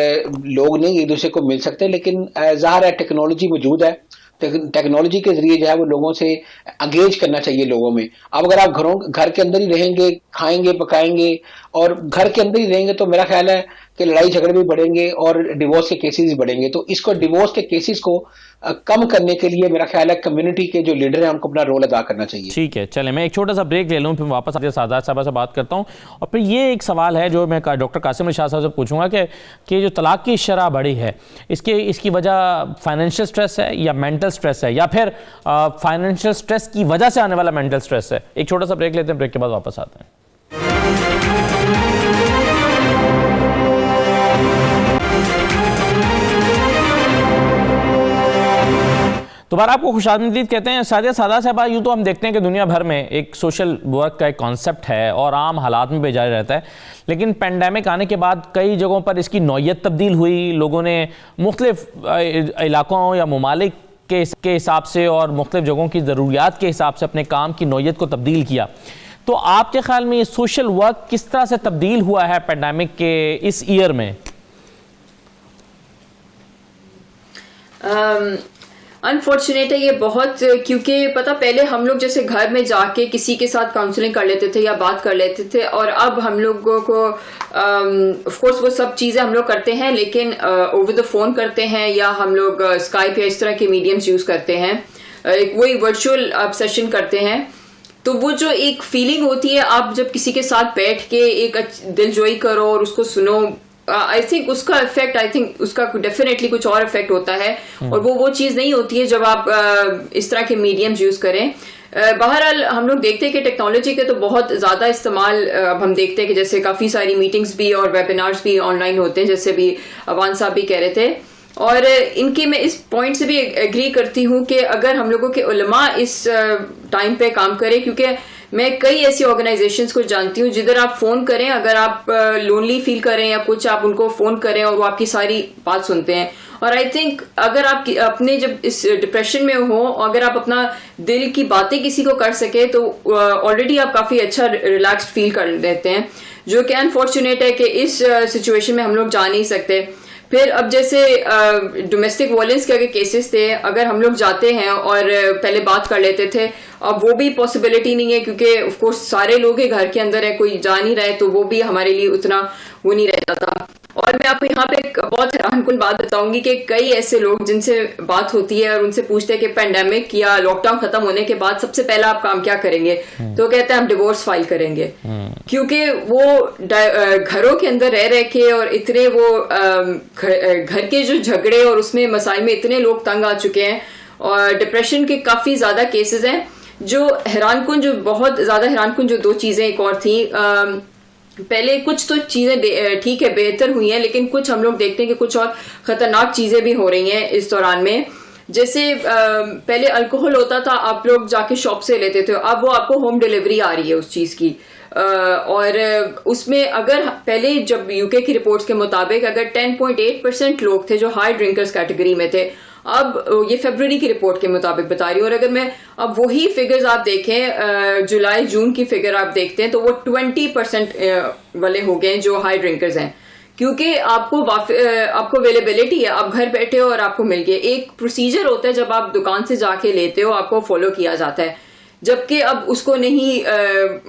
लोग नहीं एक दूसरे को मिल सकते, लेकिन ज़ाहिर है टेक्नोलॉजी मौजूद है, टेक्नोलॉजी के जरिए जो है वो लोगों से अंगेज करना चाहिए लोगों में। अब अगर आप घर के अंदर ही रहेंगे, खाएंगे पकाएंगे और घर के अंदर ही रहेंगे, तो मेरा ख्याल है कि लड़ाई झगड़े भी बढ़ेंगे और डिवोर्स के केसेस भी बढ़ेंगे। तो इसको डिवोर्स के केसेस को कम करने के लिए मेरा ख्याल है कम्युनिटी के जो लीडर हैं उनको अपना रोल अदा करना चाहिए। ठीक है, चलें मैं एक छोटा सा ब्रेक ले लूँ, फिर वापस आके सादात साहब से बात करता हूँ। और फिर ये एक सवाल है जो मैं डॉक्टर कासिम अली शाह साहब से पूछूंगा कि जो तलाक की शरह बढ़ी है, इसकी वजह फाइनेंशियल स्ट्रेस है या मेंटल स्ट्रेस है, या फिर फाइनेंशियल स्ट्रेस की वजह से आने वाला मेंटल स्ट्रेस है? एक छोटा सा ब्रेक लेते हैं, ब्रेक के बाद वापस आते हैं। दोबारा आपको खुशामदीद कहते हैं। सादा साहब, यूँ तो हम देखते हैं कि दुनिया भर में एक सोशल वर्क का एक कॉन्सेप्ट है और आम हालात में भी जारी रहता है, लेकिन पेंडेमिक आने के बाद कई जगहों पर इसकी नौयत तब्दील हुई। लोगों ने मुख्तलिफ इलाकों या ममालिक के हिसाब से और मुख्तलिफ जगहों की ज़रूरियात के हिसाब से अपने काम की नौयत को तब्दील किया। तो आपके ख्याल में ये सोशल वर्क किस तरह से तब्दील हुआ है पेंडेमिक के इस ईयर में? अनफॉर्चुनेट है ये बहुत, क्योंकि पता पहले हम लोग जैसे घर में जाके किसी के साथ काउंसलिंग कर लेते थे या बात कर लेते थे, और अब हम लोगों को ऑफ कोर्स वो सब चीज़ें हम लोग करते हैं, लेकिन ओवर द फोन करते हैं या हम लोग स्काइप या इस तरह के मीडियम्स यूज़ करते हैं, वही वर्चुअल आप सेशन करते हैं। तो वो जो एक फीलिंग होती है, आप जब किसी के साथ बैठ के एक दिलजोई करो और उसको सुनो, आई थिंक उसका इफेक्ट, आई थिंक उसका डेफिनेटली कुछ और इफेक्ट होता है, और वो चीज़ नहीं होती है जब आप इस तरह के मीडियम्स यूज़ करें। बहरहाल हम लोग देखते हैं कि टेक्नोलॉजी के तो बहुत ज़्यादा इस्तेमाल अब हम देखते हैं कि जैसे काफ़ी सारी मीटिंग्स भी और वेबिनार्स भी ऑनलाइन होते हैं, जैसे भी अवान साहब भी कह रहे थे, और इनकी मैं इस पॉइंट से भी एग्री करती हूँ कि अगर हम लोगों के उलमा इस टाइम पे काम करें, क्योंकि मैं कई ऐसी ऑर्गेनाइजेशंस को जानती हूँ जिधर आप फोन करें, अगर आप लोनली फील करें या कुछ, आप उनको फोन करें और वो आपकी सारी बात सुनते हैं। और आई थिंक अगर आप अपने जब इस डिप्रेशन में हो, अगर आप अपना दिल की बातें किसी को कर सके, तो ऑलरेडी आप काफ़ी अच्छा रिलैक्स्ड फील कर लेते हैं, जो कि अनफॉर्चुनेट है कि इस सिचुएशन में हम लोग जा नहीं सकते। फिर अब जैसे डोमेस्टिक वायलेंस के अगर केसेस थे, अगर हम लोग जाते हैं और पहले बात कर लेते थे, अब वो भी पॉसिबिलिटी नहीं है, क्योंकि ऑफ कोर्स सारे लोग ही घर के अंदर है, कोई जा नहीं रहे, तो वो भी हमारे लिए उतना वो नहीं रहता था। और मैं आपको यहाँ पे एक बहुत हैरानकुन बात बताऊंगी कि कई ऐसे लोग जिनसे बात होती है और उनसे पूछते हैं कि पेंडेमिक या लॉकडाउन खत्म होने के बाद सबसे पहला आप काम क्या करेंगे, तो कहते हैं हम डिवोर्स फाइल करेंगे, क्योंकि वो घरों के अंदर रह के और इतने वो घर के जो झगड़े और उसमें मसाइल में इतने लोग तंग आ चुके हैं, और डिप्रेशन के काफी ज्यादा केसेस हैं। जो हैरानकुन, जो बहुत ज्यादा हैरानकुन जो दो चीजें एक और थी, पहले कुछ तो चीज़ें ठीक है बेहतर हुई हैं, लेकिन कुछ हम लोग देखते हैं कि कुछ और ख़तरनाक चीज़ें भी हो रही हैं इस दौरान में। जैसे पहले अल्कोहल होता था, आप लोग जाके शॉप से लेते थे, अब वो आपको होम डिलीवरी आ रही है उस चीज़ की। और उसमें अगर पहले जब यूके की रिपोर्ट्स के मुताबिक अगर 10.8% लोग थे जो हाई ड्रिंकर्स कैटेगरी में थे, अब ये फरवरी की रिपोर्ट के मुताबिक बता रही हूँ। और अगर मैं अब वही फिगर्स आप देखें, जुलाई जून की फिगर आप देखते हैं तो वो 20% वाले हो गए जो हाई ड्रिंकर्स हैं, क्योंकि आपको अवेलेबिलिटी है, आप घर बैठे हो और आपको मिल गया। एक प्रोसीजर होता है जब आप दुकान से जाके लेते हो, आपको फॉलो किया जाता है, जबकि अब उसको नहीं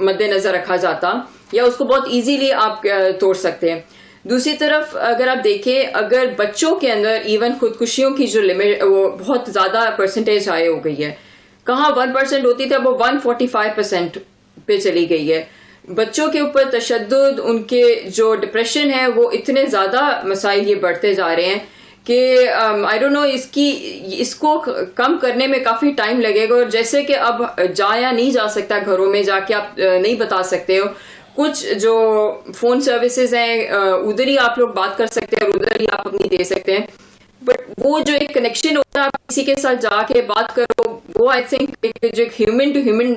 मद्देनजर रखा जाता, या उसको बहुत इजीली आप तोड़ सकते हैं। दूसरी तरफ अगर आप देखें, अगर बच्चों के अंदर इवन खुदकुशियों की जो लिमिट वो बहुत ज़्यादा परसेंटेज हाई हो गई है, कहाँ 1% होती थी, अब वो 145% पे चली गई है। बच्चों के ऊपर तशद्दुद, उनके जो डिप्रेशन है, वो इतने ज़्यादा मसाइल ये बढ़ते जा रहे हैं कि आई डोंट नो इसको कम करने में काफ़ी टाइम लगेगा। और जैसे कि अब जाया नहीं जा सकता, घरों में जाके आप नहीं बता सकते हो, कुछ जो फ़ोन सर्विसेज हैं उधर ही आप लोग बात कर सकते हैं और उधर ही आप अपनी दे सकते हैं, बट वो जो एक कनेक्शन होता है, आप किसी के साथ जाके बात करो, वो आई थिंक जो एक ह्यूमन टू ह्यूमन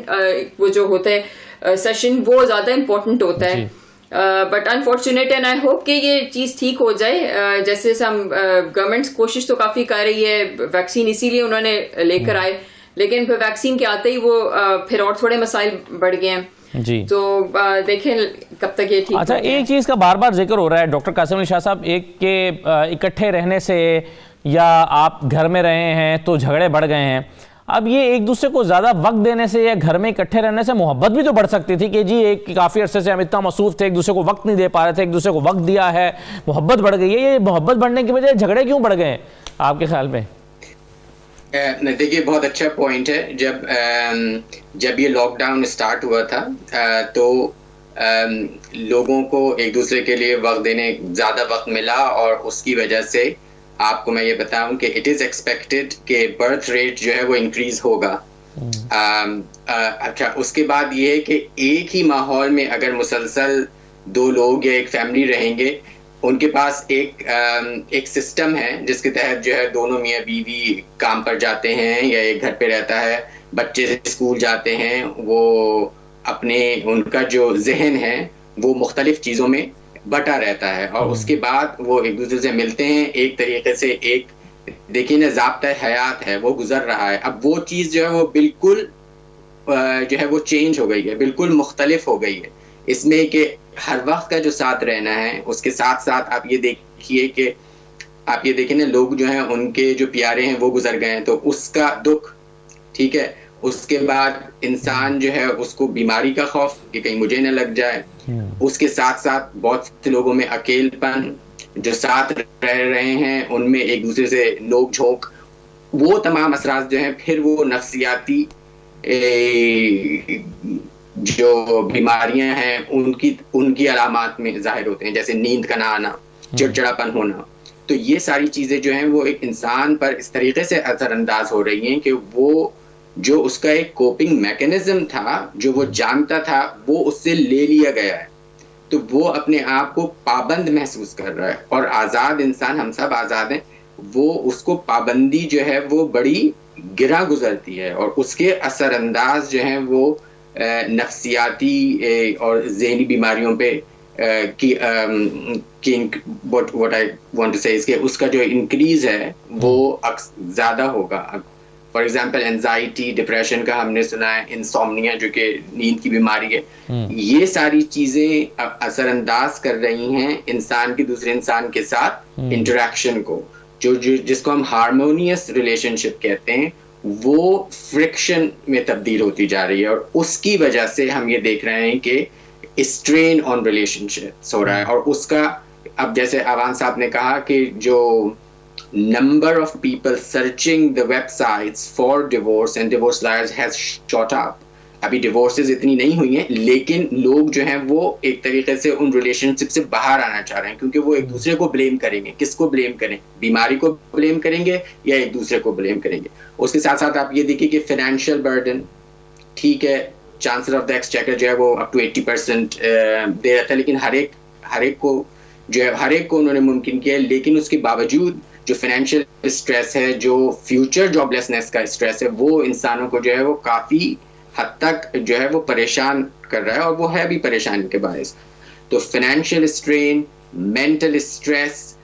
वो जो होता है सेशन, वो ज़्यादा इम्पोर्टेंट होता है। But unfortunate and I hope कि ये चीज़ ठीक हो जाए। जैसे हम गवर्नमेंट कोशिश तो काफ़ी कर रही है, वैक्सीन इसीलिए उन्होंने लेकर आए, लेकिन फिर वैक्सीन के आते ही वो फिर और थोड़े मसाइल बढ़ गए हैं जी। तो देखें कब तक ये ठीक। अच्छा, एक चीज़ का बार बार जिक्र हो रहा है डॉक्टर कासिम अली शाह साहब, एक के इकट्ठे रहने से या आप घर में रहे हैं तो झगड़े बढ़ गए हैं। अब ये एक दूसरे को ज़्यादा वक्त देने से या घर में इकट्ठे रहने से मोहब्बत भी तो बढ़ सकती थी कि जी एक काफ़ी अरसे से हम इतना मसरूफ थे, एक दूसरे को वक्त नहीं दे पा रहे थे, एक दूसरे को वक्त दिया है, मोहब्बत बढ़ गई है। ये मोहब्बत बढ़ने की वजह झगड़े क्यों बढ़ गए आपके ख्याल में? देखिए, बहुत अच्छा पॉइंट है। जब ये लॉकडाउन स्टार्ट हुआ था तो लोगों को एक दूसरे के लिए वक्त देने ज़्यादा वक्त मिला, और उसकी वजह से आपको मैं ये बताऊं कि इट इज़ एक्सपेक्टेड कि बर्थ रेट जो है वो इंक्रीज होगा। अच्छा, उसके बाद ये है कि एक ही माहौल में अगर मुसलसल दो लोग या एक फैमिली रहेंगे, उनके पास एक सिस्टम है जिसके तहत जो है दोनों मियाँ बीवी काम पर जाते हैं या एक घर पे रहता है, बच्चे स्कूल जाते हैं, वो उनका जो जहन है वो मुख्तलिफ चीज़ों में बटा रहता है, और उसके बाद वो एक दूसरे से मिलते हैं। एक तरीके से एक देखिए ना, ज़ाब्ता हयात है वो गुजर रहा है। अब वो चीज़ जो है वो बिल्कुल जो है वो चेंज हो गई है, बिल्कुल मुख्तलिफ हो गई है। इसमें कि हर वक्त का जो साथ रहना है, उसके साथ साथ आप ये देखिए कि आप ये देखें ना, लोग जो हैं उनके जो प्यारे हैं वो गुजर गए हैं, तो उसका दुख, ठीक है। उसके बाद इंसान जो है उसको बीमारी का खौफ कि कहीं मुझे न लग जाए, उसके साथ साथ बहुत से लोगों में अकेलपन, जो साथ रह रहे हैं उनमें एक दूसरे से नोक झोंक, वो तमाम असरात जो हैं फिर वो नफ्सियाती जो बीमारियां हैं उनकी अलामात में जाहिर होते हैं, जैसे नींद का ना आना, चिड़चिड़ापन होना। तो ये सारी चीजें जो हैं वो एक इंसान पर इस तरीके से असरअंदाज हो रही हैं कि वो जो उसका एक कोपिंग मैकेनिज्म था, जो वो जानता था, वो उससे ले लिया गया है। तो वो अपने आप को पाबंद महसूस कर रहा है, और आज़ाद इंसान, हम सब आज़ाद हैं, वो उसको पाबंदी जो है वो बड़ी गिरा गुजरती है, और उसके असरअंदाज जो हैं वो नफ्सियाती और ज़हनी बीमारियों पे what I want to say is कि उसका जो इंक्रीज है वो ज़्यादा होगा। फॉर एग्जाम्पल एंजाइटी, डिप्रेशन का हमने सुना है, इंसोम्निया जो कि नींद की बीमारी है, ये सारी चीज़ें असरअंदाज कर रही हैं इंसान की दूसरे इंसान के साथ इंटरेक्शन को, जो जिसको हम हार्मोनियस रिलेशनशिप कहते हैं, वो फ्रिक्शन में तब्दील होती जा रही है, और उसकी वजह से हम ये देख रहे हैं कि स्ट्रेन ऑन रिलेशनशिप्स हो रहा है। और उसका अब जैसे आवान साहब ने कहा कि जो number of people searching the websites for divorce and divorce lawyers has shot up. अभी डिवोर्सेस इतनी नहीं हुई हैं, लेकिन लोग जो हैं वो एक तरीके से उन रिलेशनशिप से बाहर आना चाह रहे हैं, क्योंकि वो एक दूसरे को ब्लेम करेंगे। किसको ब्लेम करें? बीमारी को ब्लेम करेंगे या एक दूसरे को ब्लेम करेंगे? उसके साथ साथ आप ये देखिए कि फाइनेंशियल बर्डन, ठीक है, चांसलर ऑफ द एक्सचेकर जो है वो अप टू 80% दे रहा था, लेकिन हर एक को जो है हर एक को उन्होंने मुमकिन किया। लेकिन उसके बावजूद जो फाइनेंशियल स्ट्रेस है, जो फ्यूचर जॉबलेसनेस का स्ट्रेस है, वो इंसानों को जो है वो काफ़ी हद तक जो है वो परेशान कर रहा है, और वो है भी परेशानी के बायस। तो financial strain, mental stress,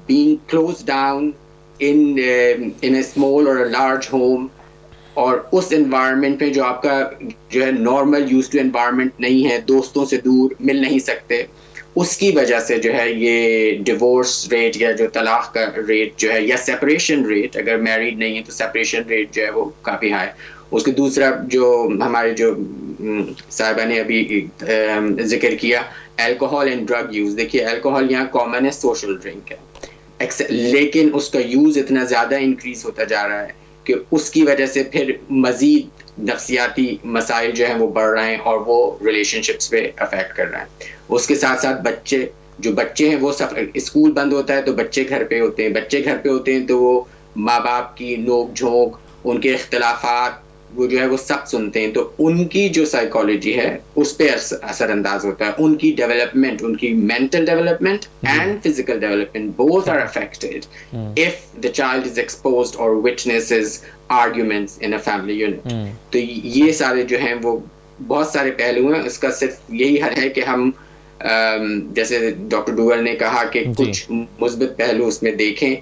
being close down in a small और अ लार्ज होम, और उस एनवायरनमेंट में जो आपका जो है नॉर्मल यूज्ड टू एनवायरनमेंट नहीं है, दोस्तों से दूर मिल नहीं सकते, उसकी वजह से जो है ये डिवोर्स रेट या जो तलाक का रेट जो है, या सेपरेशन रेट, अगर मैरिड नहीं है तो सेपरेशन रेट जो है वो काफ़ी हाई। उसके दूसरा जो हमारे जो साहिबा ने अभी जिक्र किया, अल्कोहल एंड ड्रग यूज़। देखिए अल्कोहल यहाँ कॉमन है, सोशल ड्रिंक है, लेकिन उसका यूज़ इतना ज़्यादा इंक्रीज होता जा रहा है कि उसकी वजह से फिर मज़ीद नफ्सियाती मसाइल जो हैं वो बढ़ रहे हैं, और वो रिलेशनशिप्स पे अफेक्ट कर रहे हैं। उसके साथ साथ बच्चे हैं वो सब, स्कूल बंद होता है तो बच्चे घर पे होते हैं, तो वो माँ बाप की नोक झोंक, उनके इख्तलाफात, वो जो है वो सब सुनते हैं, तो उनकी जो साइकोलॉजी है उस पर असरअंदाज होता है। उनकी डेवलपमेंट, उनकी mental development and physical development, both are affected if the child is exposed और witnesses arguments in a family unit. तो ये सारे जो हैं वो बहुत सारे पहलू हैं। इसका सिर्फ यही हल है कि हम जैसे डॉक्टर डुगल ने कहा कि कुछ मुस्बित पहलू उसमें देखें,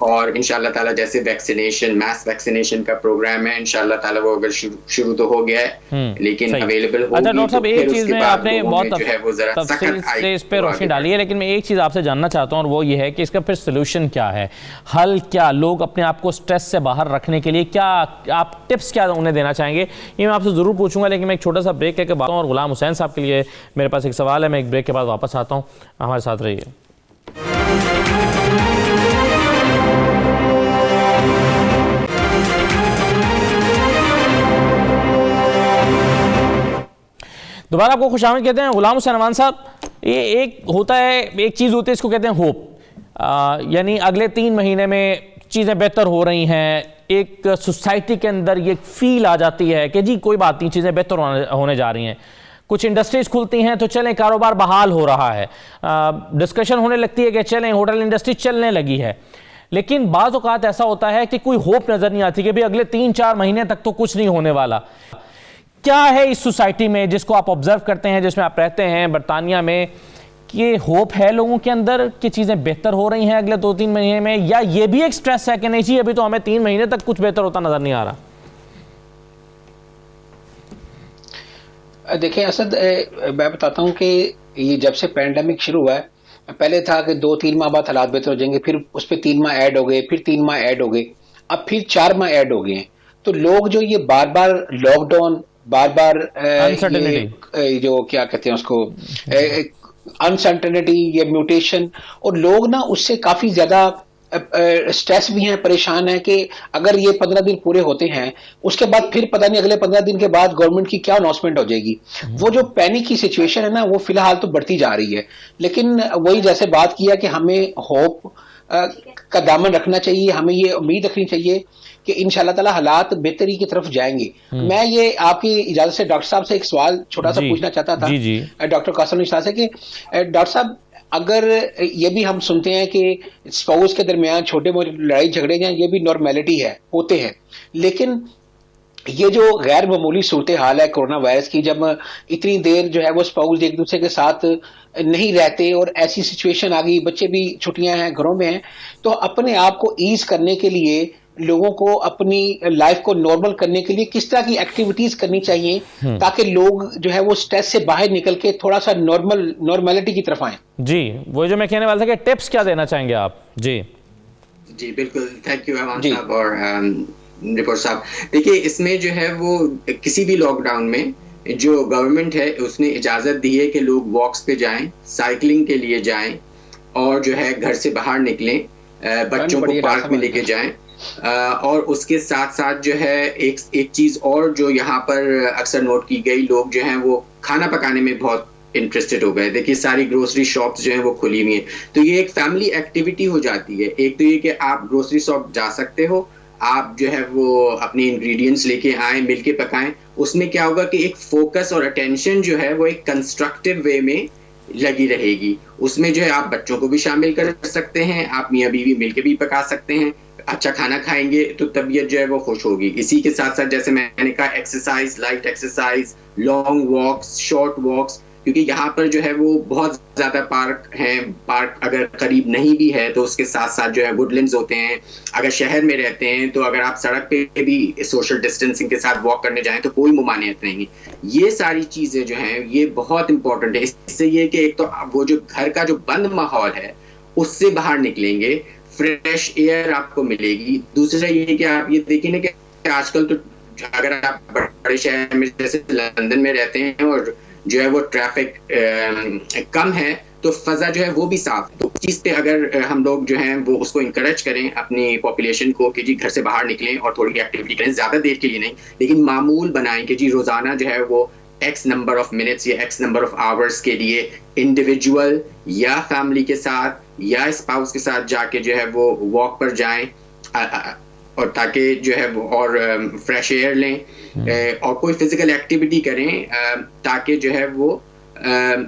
और इंशाल्लाह ताला जैसे मैस वैक्सीनेशन का प्रोग्राम है, इंशाल्लाह ताला वो अगर शुरू तो हो गया है, लेकिन अवेलेबल होगी। अच्छा डॉक्टर साहब, एक चीज़ में आपने बहुत तफसील से इस पे रोशनी डाली है, लेकिन मैं एक चीज़ आपसे जानना चाहता हूँ, और वो ये है कि इसका फिर सोल्यूशन क्या है, हल क्या, लोग अपने आप को स्ट्रेस से बाहर रखने के लिए क्या आप टिप्स क्या उन्हें देना चाहेंगे? ये मैं आपसे ज़रूर पूछूंगा, लेकिन मैं एक छोटा सा ब्रेक लेकर बात हूँ, और गुलाम हुसैन साहब के लिए मेरे पास एक सवाल है। मैं एक ब्रेक के बाद वापस आता हूँ, हमारे साथ रहिए। दोबारा आपको खुशामद कहते हैं। गुलाम हुसैन अमान साहब, ये एक होता है, एक चीज़ होती है, इसको कहते हैं होप, यानी अगले 3 महीने में चीज़ें बेहतर हो रही हैं, एक सोसाइटी के अंदर ये फील आ जाती है कि जी कोई बात नहीं, चीज़ें बेहतर होने जा रही हैं। कुछ इंडस्ट्रीज़ खुलती हैं तो चलें, कारोबार बहाल हो रहा है, डिस्कशन होने लगती है कि चलें, होटल इंडस्ट्री चलने लगी है। लेकिन बाज़ औक़ात ऐसा होता है कि कोई होप नज़र नहीं आती कि भाई अगले 3-4 महीने तक तो कुछ नहीं होने वाला। क्या है इस सोसाइटी में, जिसको आप ऑब्जर्व करते हैं, जिसमें आप रहते हैं बरतानिया में, कि होप है लोगों के अंदर कि चीज़ें बेहतर हो रही हैं अगले 2-3 महीने में, या ये भी एक स्ट्रेस है कि नहीं जी अभी तो हमें 3 महीने तक कुछ बेहतर होता नज़र नहीं आ रहा? देखिए असद, मैं बताता हूँ कि ये जब से पैंडेमिक शुरू हुआ है, पहले था कि 2-3 माह बाद हालात बेहतर हो जाएंगे, फिर उस पर 3 माह ऐड हो गए, फिर 3 माह ऐड हो गए, अब फिर 4 माह ऐड हो गए हैं। तो लोग जो ये बार बार लॉकडाउन, बार बार जो क्या कहते हैं उसको, अनसर्टेनिटी, ये म्यूटेशन, और लोग ना उससे काफी ज्यादा स्ट्रेस भी हैं, परेशान है कि अगर ये 15 दिन पूरे होते हैं, उसके बाद फिर पता नहीं अगले 15 दिन के बाद गवर्नमेंट की क्या अनाउंसमेंट हो जाएगी। वो जो पैनिक की सिचुएशन है ना, वो फिलहाल तो बढ़ती जा रही है। लेकिन वही जैसे बात किया कि हमें होप का दामन रखना चाहिए, हमें ये उम्मीद रखनी चाहिए कि इंशाल्लाह ताला हालात बेहतरी की तरफ जाएंगे। मैं ये आपकी इजाजत से डॉक्टर साहब से एक सवाल छोटा सा पूछना चाहता था, डॉक्टर कासिम निशात से, कि डॉक्टर साहब अगर ये भी हम सुनते हैं कि स्पाउस के दरमियान छोटे मोटे लड़ाई झगड़े हैं, ये भी नॉर्मेलिटी है, होते हैं, लेकिन ये जो गैर मामूली सूरत हाल है कोरोना वायरस की, जब इतनी देर जो है वो स्पाउस एक दूसरे के साथ नहीं रहते और ऐसी सिचुएशन आ गई, बच्चे भी छुट्टियां हैं, घरों में हैं, तो अपने आप को ईज करने के लिए, लोगों को अपनी लाइफ को नॉर्मल करने के लिए किस तरह की एक्टिविटीज करनी चाहिए ताकि लोग जो है वो स्ट्रेस से बाहर निकल के थोड़ा सा नॉर्मलिटी की तरफ आए? जी, वो जो मैं कहने वाला था कि टिप्स क्या देना चाहेंगे आप? जी जी बिल्कुल, थैंक यू अमान साहब और रिपोर्ट साहब। देखिए, इसमें जो है वो किसी भी लॉकडाउन में जो गवर्नमेंट है उसने इजाज़त दी है कि लोग वॉक्स पे जाएं, साइकिलिंग के लिए जाएं, और जो है घर से बाहर निकलें, बच्चों को पार्क में लेके जाएं, और उसके साथ साथ जो है एक चीज़ और जो यहाँ पर अक्सर नोट की गई, लोग जो हैं वो खाना पकाने में बहुत इंटरेस्टेड हो गए। देखिए, सारी ग्रोसरी शॉप्स जो हैं वो खुली हुई हैं, तो ये एक फैमिली एक्टिविटी हो जाती है। एक तो ये कि आप ग्रोसरी शॉप जा सकते हो, आप जो है वो अपने इंग्रेडिएंट्स लेके आए, मिलके पकाएं, उसमें क्या होगा कि एक फोकस और अटेंशन जो है वो एक कंस्ट्रक्टिव वे में लगी रहेगी। उसमें जो है आप बच्चों को भी शामिल कर सकते हैं, आप मियाँ बीवी मिलके भी पका सकते हैं, अच्छा खाना खाएंगे तो तबीयत जो है वो खुश होगी। इसी के साथ साथ जैसे मैंने कहा exercise, light exercise, long walks, short walks, क्योंकि यहाँ पर जो है वो बहुत ज्यादा पार्क हैं, पार्क अगर करीब नहीं भी है तो उसके साथ साथ जो है वुडलैंड्स होते हैं। अगर शहर में रहते हैं तो अगर आप सड़क पे भी सोशल डिस्टेंसिंग के साथ वॉक करने जाएं तो कोई मुमानियत नहीं। ये सारी चीजें जो हैं ये बहुत इंपॉर्टेंट है। इससे ये कि एक तो वो जो घर का जो बंद माहौल है उससे बाहर निकलेंगे, फ्रेश एयर आपको मिलेगी। दूसरा ये कि आप ये देखिए ना कि आजकल तो अगर आप बड़े शहर में जैसे लंदन में रहते हैं और जो है वो ट्रैफिक कम है तो फजा जो है वो भी साफ है। तो चीज पे अगर हम लोग जो हैं वो उसको इंकरेज करें अपनी पॉपुलेशन को कि जी घर से बाहर निकलें और थोड़ी एक्टिविटी करें, ज्यादा देर के लिए नहीं लेकिन मामूल बनाएं कि जी रोजाना जो है वो एक्स नंबर ऑफ मिनट्स या एक्स नंबर ऑफ आवर्स के लिए इंडिविजुअल या फैमिली के साथ या स्पाउस के साथ जाके जो है वो वॉक पर जाएं और ताकि जो है वो और फ्रेश एयर लें और कोई फिजिकल एक्टिविटी करें ताकि जो है वो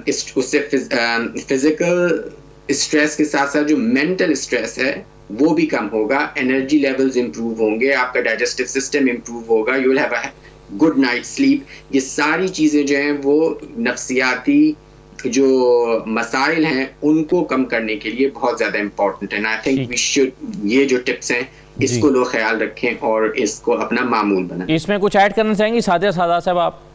उससे फिजिकल स्ट्रेस के साथ साथ जो मेंटल स्ट्रेस है वो भी कम होगा, एनर्जी लेवल्स इंप्रूव होंगे, आपका डाइजेस्टिव सिस्टम इंप्रूव होगा, you will have a good night sleep. ये सारी चीजें जो हैं वो नफ्सियाती जो मसाइल हैं उनको कम करने के लिए बहुत ज्यादा इंपॉर्टेंट है। आई थिंक वी शुड, ये जो टिप्स हैं इसको लोग ख्याल रखें और इसको अपना मामूल बनाएं। इसमें कुछ ऐड करना चाहेंगी सादिया साहब आप?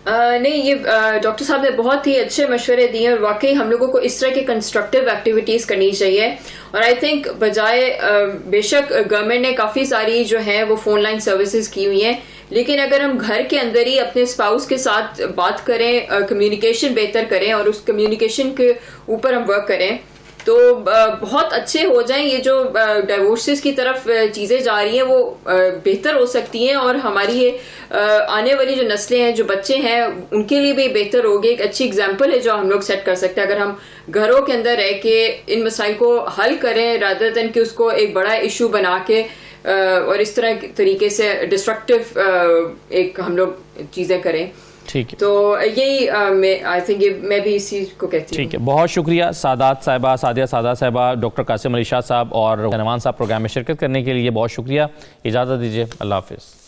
नहीं, ये डॉक्टर साहब ने बहुत ही अच्छे मशवरे दिए और वाकई हम लोगों को इस तरह के कंस्ट्रक्टिव एक्टिविटीज़ करनी चाहिए। और आई थिंक बजाय बेशक गवर्नमेंट ने काफ़ी सारी जो है वो फ़ोन लाइन सर्विसेज की हुई हैं, लेकिन अगर हम घर के अंदर ही अपने स्पाउस के साथ बात करें, कम्युनिकेशन बेहतर करें और उस कम्युनिकेशन के ऊपर हम वर्क करें तो बहुत अच्छे हो जाएं। ये जो डाइवोर्सेस की तरफ चीज़ें जा रही हैं वो बेहतर हो सकती हैं और हमारी ये आने वाली जो नस्लें हैं, जो बच्चे हैं, उनके लिए भी बेहतर होगी। एक अच्छी एग्जांपल है जो हम लोग सेट कर सकते हैं अगर हम घरों के अंदर रह के इन मसाइल को हल करें रादर देन कि उसको एक बड़ा इशू बना के और इस तरह तरीके से डिस्ट्रक्टिव एक हम लोग चीज़ें करें। ठीक है, तो यही आई थिंक मैं भी इसी को कहती हूँ। ठीक है, बहुत शुक्रिया सादिया सादात साहिबा, डॉक्टर कासिम अली शाह साहब और शहनवाज साहब प्रोग्राम में शिरकत करने के लिए बहुत शुक्रिया। इजाज़त दीजिए, अल्लाह हाफिज़।